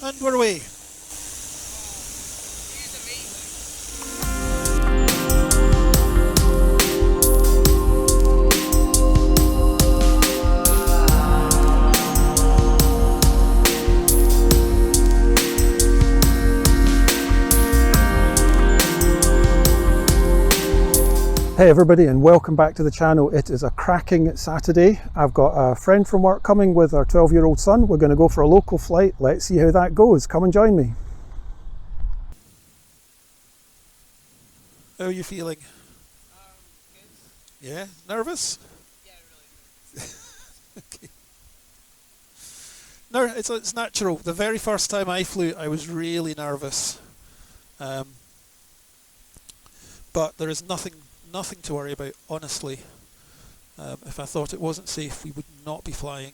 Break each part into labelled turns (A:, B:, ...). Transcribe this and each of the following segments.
A: And we're away.
B: Hey everybody, and welcome back to the channel. It is a cracking Saturday. I've got a friend from work coming with our 12-year-old son. We're going to go for a local flight. Let's see how that goes. Come and join me.
A: How are you feeling?
C: Good.
A: Yeah? Nervous?
C: Yeah, really good.
A: Okay. No, it's natural. The very first time I flew, I was really nervous. But there is nothing to worry about, honestly. If I thought it wasn't safe, we would not be flying.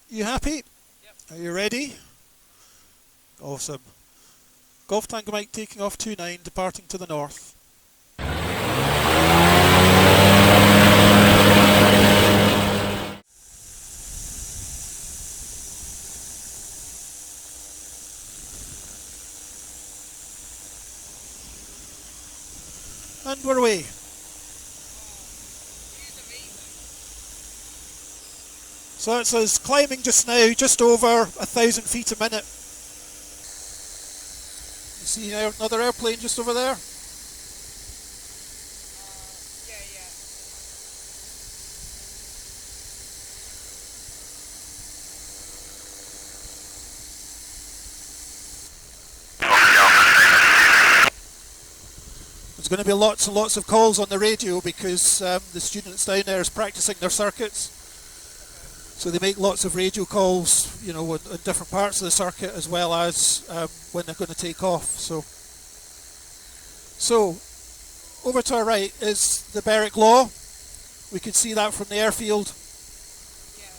A: You happy?
C: Yep.
A: Are you ready? Awesome. Golf Tango Mike taking off 29, departing to the north. And we're away. So it says climbing just now, just over 1,000 feet a minute. You see another airplane just over there?
C: Yeah.
A: There's going to be lots and lots of calls on the radio because the students down there is practicing their circuits. So they make lots of radio calls, you know, on different parts of the circuit as well as when they're going to take off. So over to our right is the Berwick Law. We can see that from the airfield.
C: Yeah.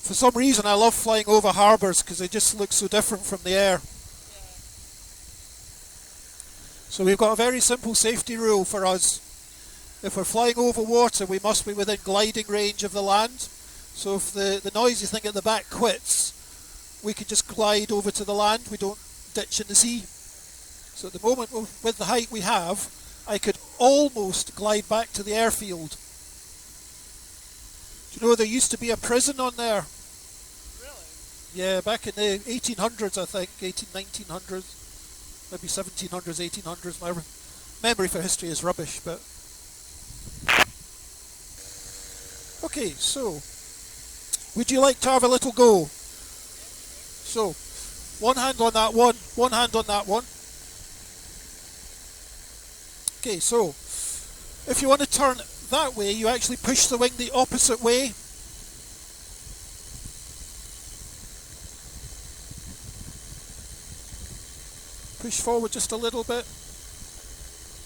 A: For some reason I love flying over harbours because they just look so different from the air. So we've got a very simple safety rule for us. If we're flying over water, we must be within gliding range of the land. So if the noisy thing at the back quits, we can just glide over to the land. We don't ditch in the sea. So at the moment, with the height we have, I could almost glide back to the airfield. Do you know there used to be a prison on there?
C: Really?
A: Yeah, back in the 1800s, I think, 1900s. Maybe 1700s, 1800s. My memory for history is rubbish, but... Okay, so... Would you like to have a little go? So, one hand on that one hand on that one. Okay, so... If you want to turn that way, you actually push the wing the opposite way. Push forward just a little bit.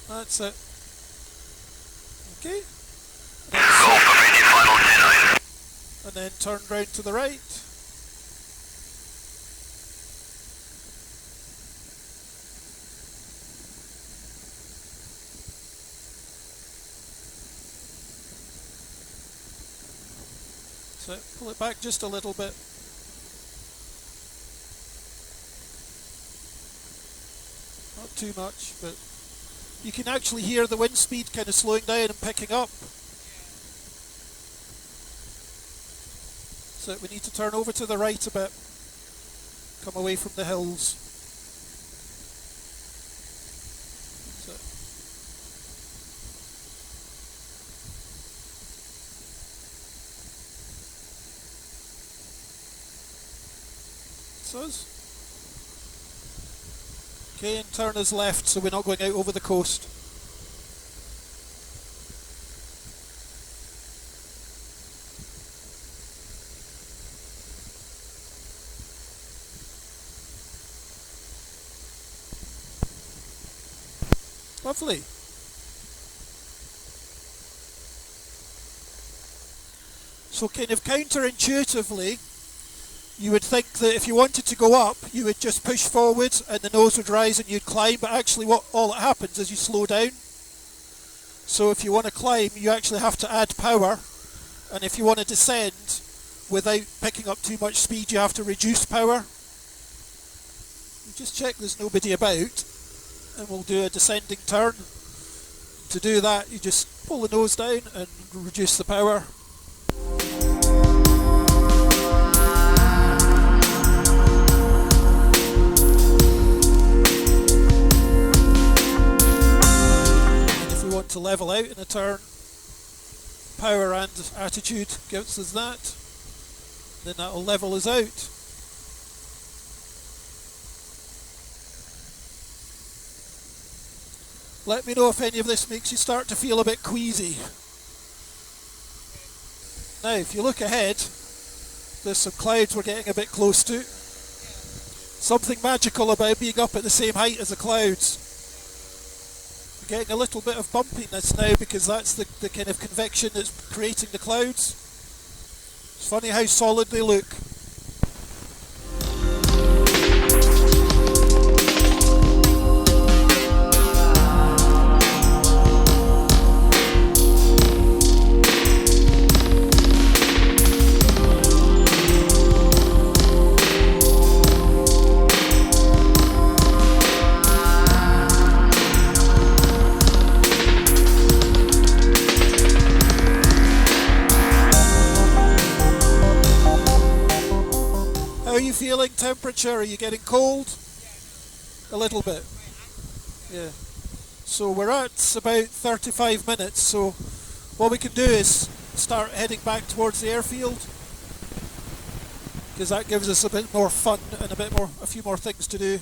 A: That's it. Okay. And then turn round to the right. So pull it back just a little bit. Not too much, but you can actually hear the wind speed kind of slowing down and picking up. So we need to turn over to the right a bit. Come away from the hills. So. Okay, and turn us left so we're not going out over the coast. Lovely. So kind of counterintuitively, you would think that if you wanted to go up, you would just push forward and the nose would rise and you'd climb, but actually all that happens is you slow down. So if you want to climb, you actually have to add power, and if you want to descend without picking up too much speed, you have to reduce power. You just check there's nobody about, and we'll do a descending turn. To do that, you just pull the nose down and reduce the power. To level out in a turn, power and attitude gives us that, then that will level us out. Let me know if any of this makes you start to feel a bit queasy. Now if you look ahead, there's some clouds we're getting a bit close to. Something magical about being up at the same height as the clouds. We're getting a little bit of bumpiness now because that's the kind of convection that's creating the clouds. It's funny how solid they look. How are you feeling temperature? Are you getting cold? A little bit. Yeah. So we're at about 35 minutes, so what we can do is start heading back towards the airfield, because that gives us a bit more fun and a few more things to do.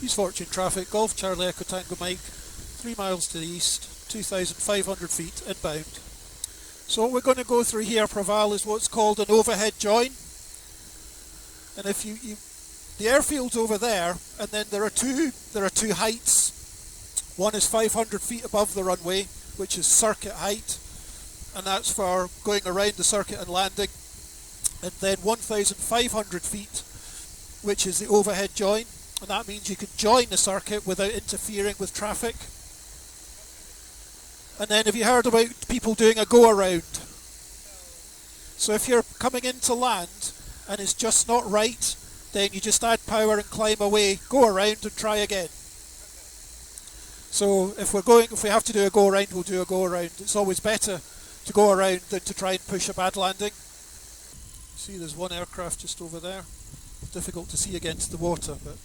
A: Use Fortune traffic, Golf Charlie Echo Tango Mike, 3 miles to the east, 2,500 feet inbound. So what we're going to go through here, Praval, is what's called an overhead join. And if the airfield's over there, and then there are two heights. One is 500 feet above the runway, which is circuit height, and that's for going around the circuit and landing. And then 1,500 feet, which is the overhead join, and that means you can join the circuit without interfering with traffic. And then have you heard about people doing a go around? So if you're coming in to land and it's just not right, then you just add power and climb away, go around and try again. So if we have to do a go around, we'll do a go around. It's always better to go around than to try and push a bad landing. See, there's one aircraft just over there. Difficult to see against the water, but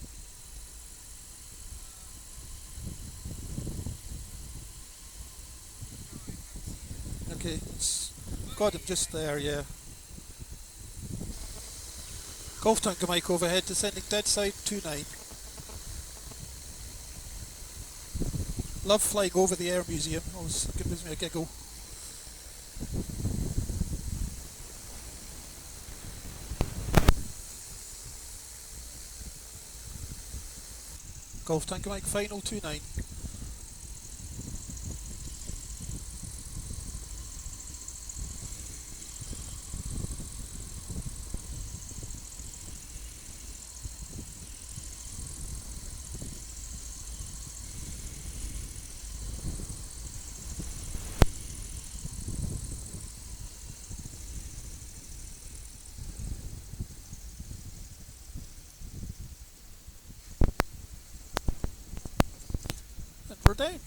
A: okay, it's got him just there, yeah. Golf Tango Mike overhead, descending dead side 29. Love flying over the Air Museum, always gives me a giggle. Golf Tango Mike final 29. We're down.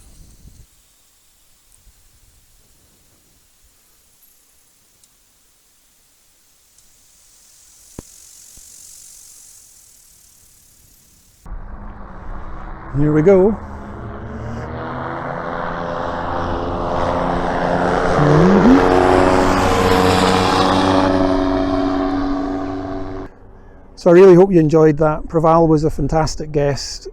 B: Here we go. So I really hope you enjoyed that. Praval was a fantastic guest,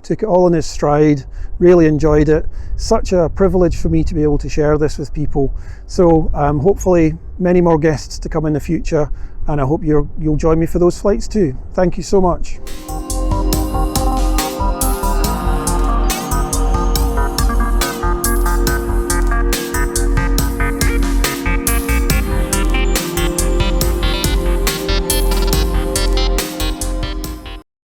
B: took it all in his stride, really enjoyed it. Such a privilege for me to be able to share this with people. So hopefully many more guests to come in the future, and I hope you'll join me for those flights too. Thank you so much.